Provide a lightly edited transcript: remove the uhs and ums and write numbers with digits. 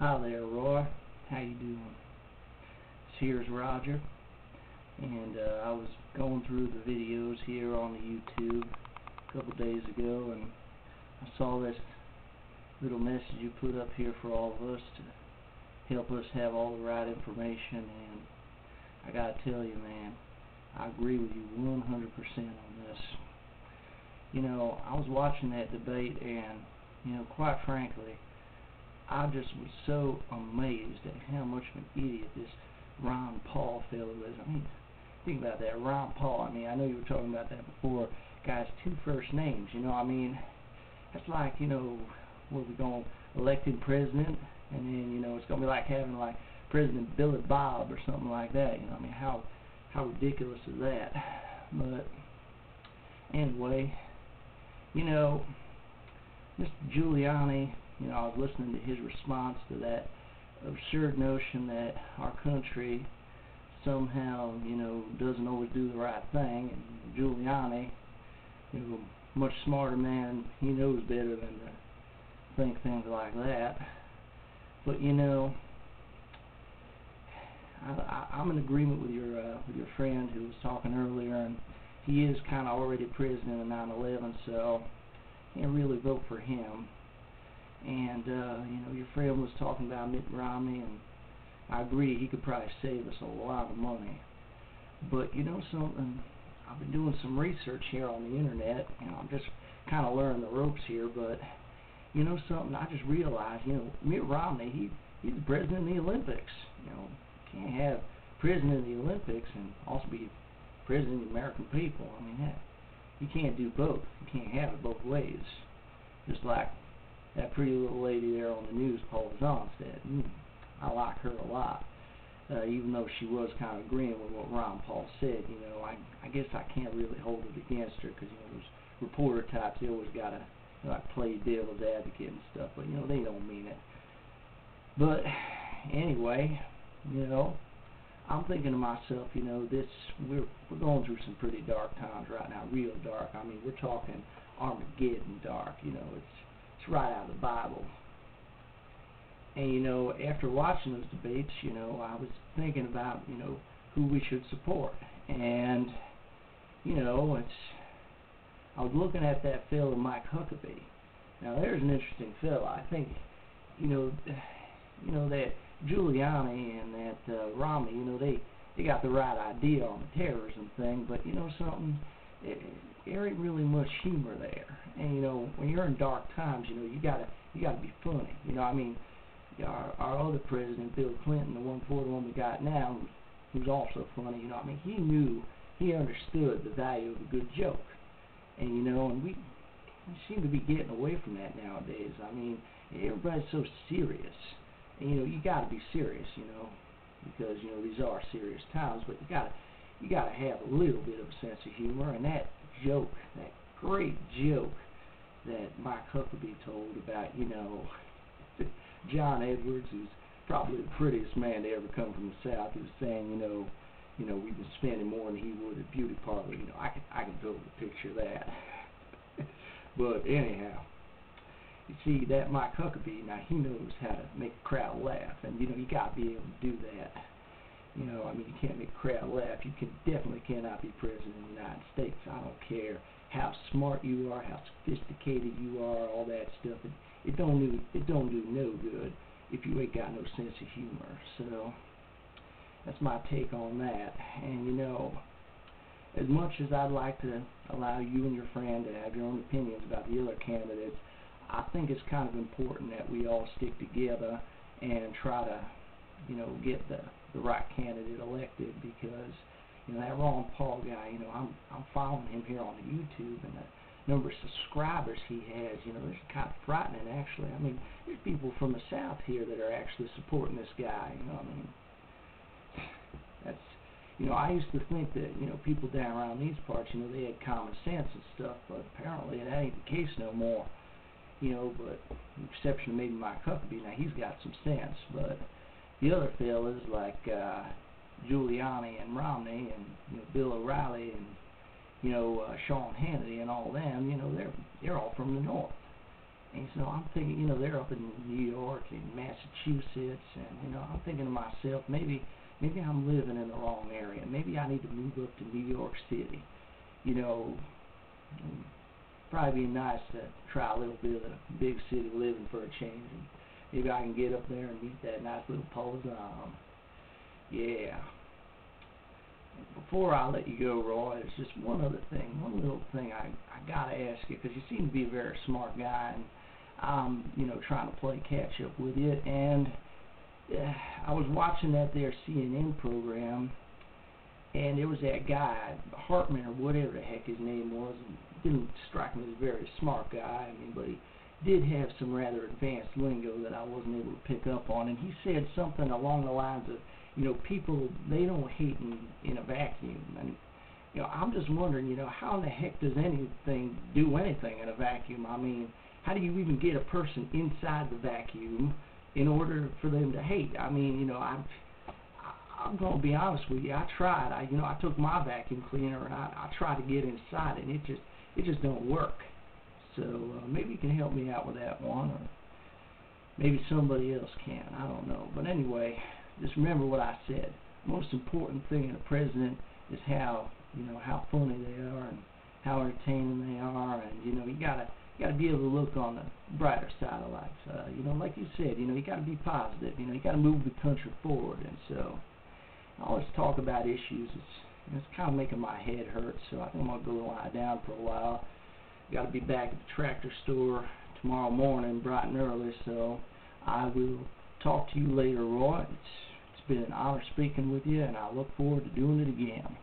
Hi there, Roy. How you doing? Here's Roger, and I was going through the videos here on the YouTube a couple days ago, and I saw this little message you put up here for all of us to help us have all the right information, and I gotta tell you, man, I agree with you 100% on this. You know, I was watching that debate, and, you know, quite frankly, I just was so amazed at how much of an idiot this Ron Paul fellow is. I mean, think about that, Ron Paul. I mean, I know you were talking about that before. Guy's two first names, you know. I mean, that's like, you know, what we going to elect him president, and then, you know, it's going to be like having like President Billy Bob or something like that. You know, I mean, how ridiculous is that? But anyway, you know, Mr. Giuliani, you know, I was listening to his response to that absurd notion that our country somehow, you know, doesn't always do the right thing. And Giuliani, you know, much smarter man, he knows better than to think things like that. But, you know, I'm in agreement with your friend who was talking earlier, and he is kind of already president of 9/11, so I can't really vote for him. And, you know, your friend was talking about Mitt Romney, and I agree, he could probably save us a lot of money. But, you know something, I've been doing some research here on the internet, you know, I'm just kind of learning the ropes here, but, you know something, I just realized, you know, Mitt Romney, he's the president of the Olympics. You know, you can't have president of the Olympics and also be president of the American people. I mean, heck, you can't do both. You can't have it both ways. Just like that pretty little lady there on the news, Paula Zonstead. I like her a lot, even though she was kind of agreeing with what Ron Paul said. You know, I guess I can't really hold it against her, because, you know, those reporter types, they always got to, you know, like, play devil's advocate and stuff, but, you know, they don't mean it. But anyway, you know, I'm thinking to myself, you know, we're going through some pretty dark times right now, real dark. I mean, we're talking Armageddon dark. You know, it's right out of the Bible. And, you know, after watching those debates, you know, I was thinking about, you know, who we should support. And, you know, I was looking at that fellow Mike Huckabee. Now, there's an interesting fellow. I think, you know, that Giuliani and that Romney, you know, they got the right idea on the terrorism thing, but, you know something, there ain't really much humor there. And, you know, when you're in dark times, you know, you gotta be funny. You know, I mean, our other president, Bill Clinton, the one we got now, who's also funny, you know, I mean, he understood the value of a good joke. And, you know, and we seem to be getting away from that nowadays. I mean, everybody's so serious. And, you know, you gotta be serious, you know, because, you know, these are serious times, but you gotta have a little bit of a sense of humor. And that joke, that great joke that Mike Huckabee told about, you know, John Edwards, who's probably the prettiest man to ever come from the South, who's saying, you know, we've been spending more than he would at beauty parlor. You know, I can totally picture that. But anyhow, you see, that Mike Huckabee, now he knows how to make a crowd laugh, and, you know, you got to be able to do that. You know, I mean, you can't make a crowd laugh. You definitely cannot be president of the United States. I don't care how smart you are, how sophisticated you are, all that stuff. It don't do no good if you ain't got no sense of humor. So that's my take on that. And, you know, as much as I'd like to allow you and your friend to have your own opinions about the other candidates, I think it's kind of important that we all stick together and try to, you know, get the right candidate elected, because, you know, that Ron Paul guy, you know, I'm following him here on the YouTube, and the number of subscribers he has, you know, it's kind of frightening, actually. I mean, there's people from the South here that are actually supporting this guy, you know. I mean, that's, you know, I used to think that, you know, people down around these parts, you know, they had common sense and stuff, but apparently that ain't the case no more. You know, but with the exception of maybe Mike Huckabee, now he's got some sense, but the other fellas like Giuliani and Romney and, you know, Bill O'Reilly and, you know, Sean Hannity and all them, you know, they're all from the North. And so I'm thinking, they're up in New York and Massachusetts, and I'm thinking to myself, maybe I'm living in the wrong area. Maybe I need to move up to New York City. Probably be nice to try a little bit of the big city living for a change, and maybe I can get up there and meet that nice little Polizano. Yeah. Before I let you go, Roy, there's just one little thing I gotta ask you, because you seem to be a very smart guy, and I'm, trying to play catch up with you. And I was watching that there CNN program, and there was that guy, Hartman or whatever the heck his name was, and didn't strike me as a very smart guy. But he did have some rather advanced lingo that I wasn't able to pick up on, and he said something along the lines of, people, they don't hate in a vacuum. And, I'm just wondering, how in the heck does anything do anything in a vacuum? I mean, how do you even get a person inside the vacuum in order for them to hate? I mean, I'm going to be honest with you. I tried. I took my vacuum cleaner and I tried to get inside it, and it just don't work. So maybe you can help me out with that one, or maybe somebody else can. I don't know. But anyway, just remember what I said. The most important thing in a president is how funny they are and how entertaining they are, and you gotta be able to look on the brighter side of life. Like you said, you gotta be positive. You gotta move the country forward. And so all this talk about issues, it's kind of making my head hurt. So I think I'm gonna go lie down for a while. Got to be back at the tractor store tomorrow morning, bright and early. So I will talk to you later, Roy. It's been an honor speaking with you, and I look forward to doing it again.